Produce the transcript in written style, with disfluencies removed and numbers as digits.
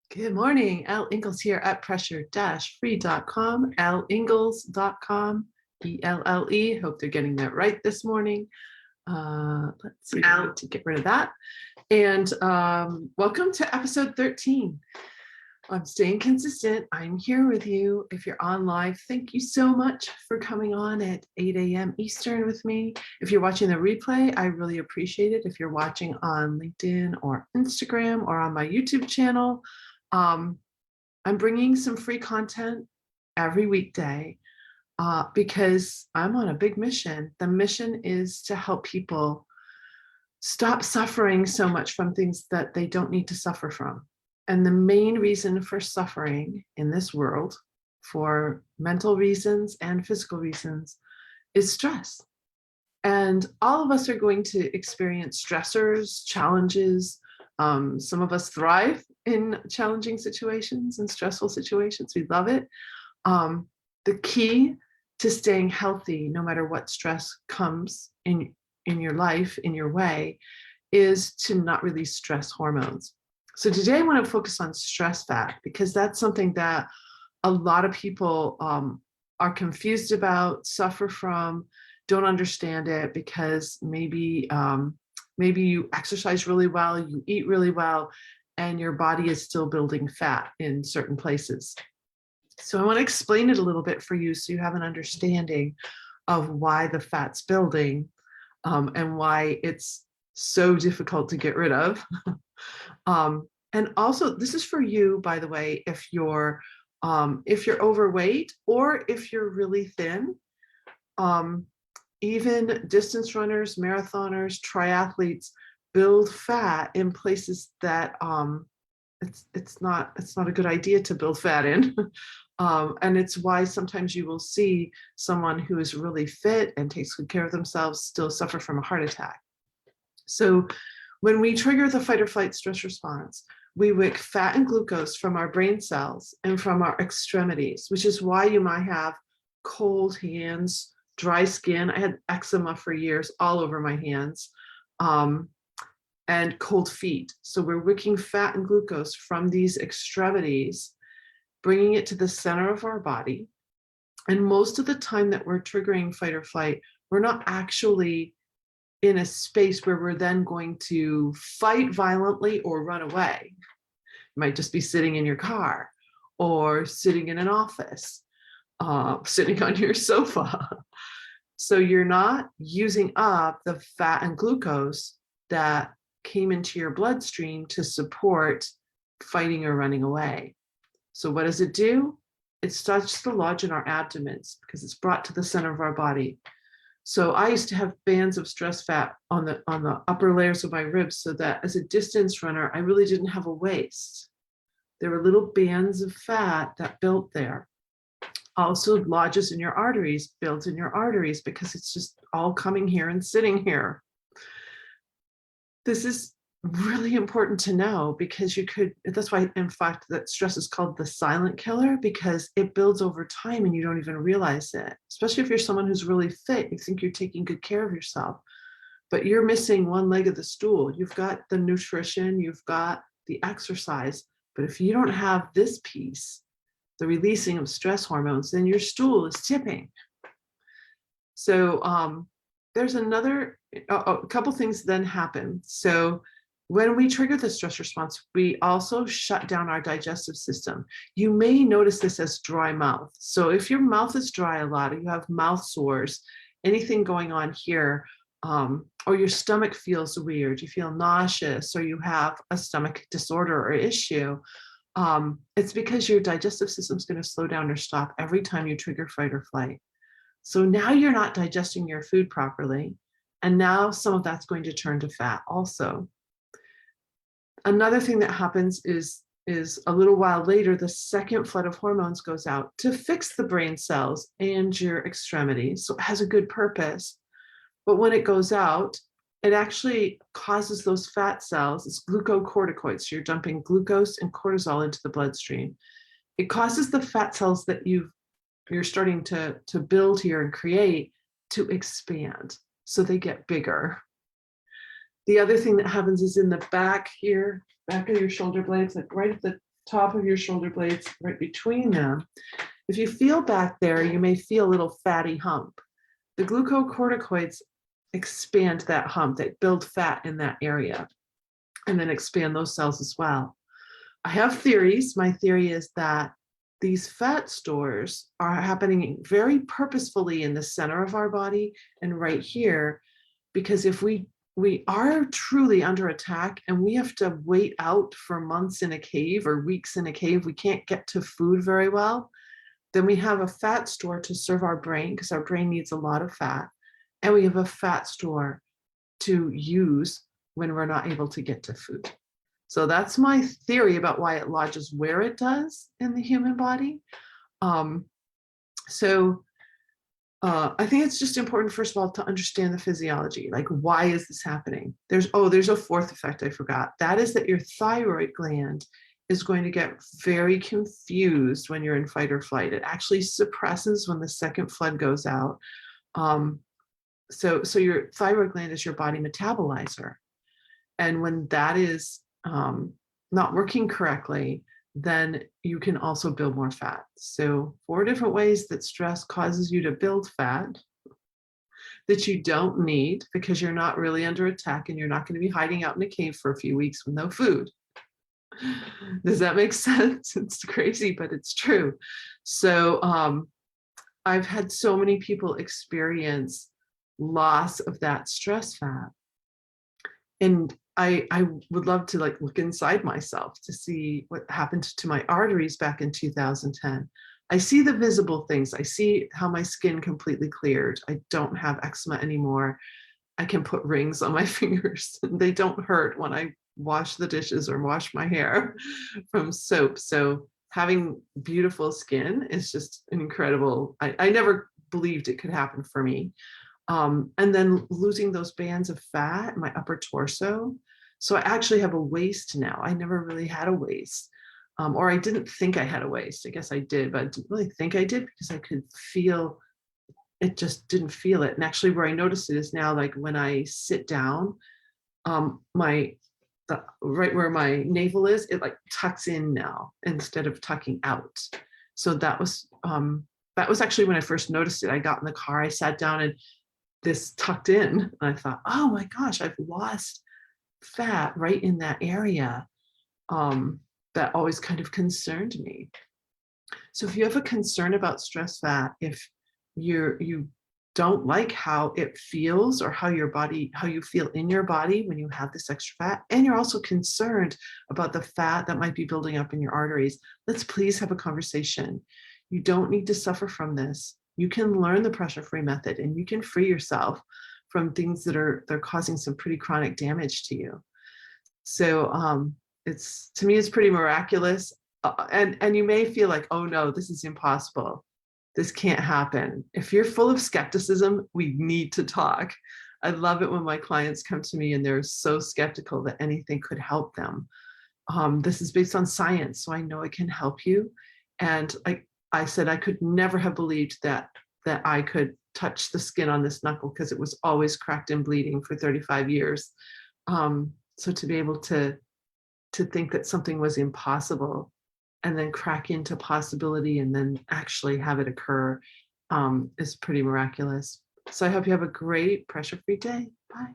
Good morning. Elle Ingalls here at pressure-free.com, elleingles.com, ELLE. Hope they're getting that right this morning. Let's see, I need to get rid of that. And welcome to episode 13. I'm staying consistent. I'm here with you. If you're on live, thank you so much for coming on at 8 a.m. Eastern with me. If you're watching the replay, I really appreciate it. If you're watching on LinkedIn or Instagram or on my YouTube channel, I'm bringing some free content every weekday because I'm on a big mission. The mission is to help people stop suffering so much from things that they don't need to suffer from. And the main reason for suffering in this world, for mental reasons and physical reasons, is stress. And all of us are going to experience stressors, challenges. Some of us thrive in challenging situations and stressful situations. We love it. The key to staying healthy, no matter what stress comes in your life, in your way, is to not release stress hormones. So today I want to focus on stress fat because that's something that a lot of people are confused about, suffer from, don't understand it because maybe you exercise really well, you eat really well, and your body is still building fat in certain places. So I want to explain it a little bit for you so you have an understanding of why the fat's building and why it's so difficult to get rid of. And also, this is for you, by the way, if you're overweight or if you're really thin. Even distance runners, marathoners, triathletes build fat in places that it's not a good idea to build fat in. And it's why sometimes you will see someone who is really fit and takes good care of themselves still suffer from a heart attack. So when we trigger the fight or flight stress response, we wick fat and glucose from our brain cells and from our extremities, which is why you might have cold hands, dry skin. I had eczema for years all over my hands, and cold feet. So we're wicking fat and glucose from these extremities, bringing it to the center of our body. And most of the time that we're triggering fight or flight, we're not actually in a space where we're then going to fight violently or run away. You might just be sitting in your car or sitting in an office, sitting on your sofa. So you're not using up the fat and glucose that came into your bloodstream to support fighting or running away. So what does it do? It starts to lodge in our abdomens because it's brought to the center of our body. So I used to have bands of stress fat on the upper layers of my ribs so that as a distance runner, I really didn't have a waist. There were little bands of fat that built there. Also lodges in your arteries, builds in your arteries because it's just all coming here and sitting here. This is really important to know because that's why, in fact, that stress is called the silent killer because it builds over time and you don't even realize it. Especially if you're someone who's really fit, you think you're taking good care of yourself, but you're missing one leg of the stool. You've got the nutrition, you've got the exercise, but if you don't have this piece, the releasing of stress hormones, then your stool is tipping. So there's a couple things then happen. So when we trigger the stress response, we also shut down our digestive system. You may notice this as dry mouth. So if your mouth is dry a lot, or you have mouth sores, anything going on here, or your stomach feels weird, you feel nauseous, or you have a stomach disorder or issue, it's because your digestive system is going to slow down or stop every time you trigger fight or flight. So now you're not digesting your food properly, and now some of that's going to turn to fat also. Another thing that happens is a little while later, the second flood of hormones goes out to fix the brain cells and your extremities. So it has a good purpose. But when it goes out, it actually causes those fat cells, it's glucocorticoids. So you're dumping glucose and cortisol into the bloodstream. It causes the fat cells that you're starting to build here and create to expand. So they get bigger. The other thing that happens is in the back here, back of your shoulder blades, like right at the top of your shoulder blades, right between them. If you feel back there, you may feel a little fatty hump. The glucocorticoids expand that hump, they build fat in that area, and then expand those cells as well. I have theories. My theory is that these fat stores are happening very purposefully in the center of our body and right here, because if we are truly under attack and we have to wait out for months in a cave or weeks in a cave, we can't get to food very well, then we have a fat store to serve our brain because our brain needs a lot of fat. And we have a fat store to use when we're not able to get to food. So that's my theory about why it lodges where it does in the human body. I think it's just important, first of all, to understand the physiology. Like, why is this happening? There's a fourth effect I forgot. That is that your thyroid gland is going to get very confused when you're in fight or flight. It actually suppresses when the second flood goes out. So your thyroid gland is your body metabolizer. And when that is not working correctly, then you can also build more fat. So 4 different ways that stress causes you to build fat that you don't need because you're not really under attack and you're not going to be hiding out in a cave for a few weeks with no food. Does that make sense? It's crazy, but it's true. So I've had so many people experience loss of that stress fat. And I would love to look inside myself to see what happened to my arteries back in 2010. I see the visible things. I see how my skin completely cleared. I don't have eczema anymore. I can put rings on my fingers. They don't hurt when I wash the dishes or wash my hair from soap. So having beautiful skin is just incredible. I never believed it could happen for me. And then losing those bands of fat in my upper torso. So I actually have a waist now. I never really had a waist, or I didn't think I had a waist. I guess I did, but I didn't really think I did because I could feel it, just didn't feel it. And actually where I noticed it is now, like when I sit down, right where my navel is, it like tucks in now instead of tucking out. So that was actually when I first noticed it. I got in the car, I sat down, and this tucked in. And I thought, oh my gosh, I've lost fat right in that area. That always kind of concerned me. So if you have a concern about stress fat, if you don't like how it feels or how you feel in your body when you have this extra fat, and you're also concerned about the fat that might be building up in your arteries, let's please have a conversation. You don't need to suffer from this. You can learn the pressure-free method and you can free yourself from things they're causing some pretty chronic damage to you. So to me, it's pretty miraculous. And you may feel like, oh no, this is impossible. This can't happen. If you're full of skepticism, we need to talk. I love it when my clients come to me and they're so skeptical that anything could help them. This is based on science, so I know it can help you. And I said I could never have believed that I could touch the skin on this knuckle because it was always cracked and bleeding for 35 years. So to be able to think that something was impossible and then crack into possibility and then actually have it occur is pretty miraculous. So I hope you have a great pressure-free day. Bye.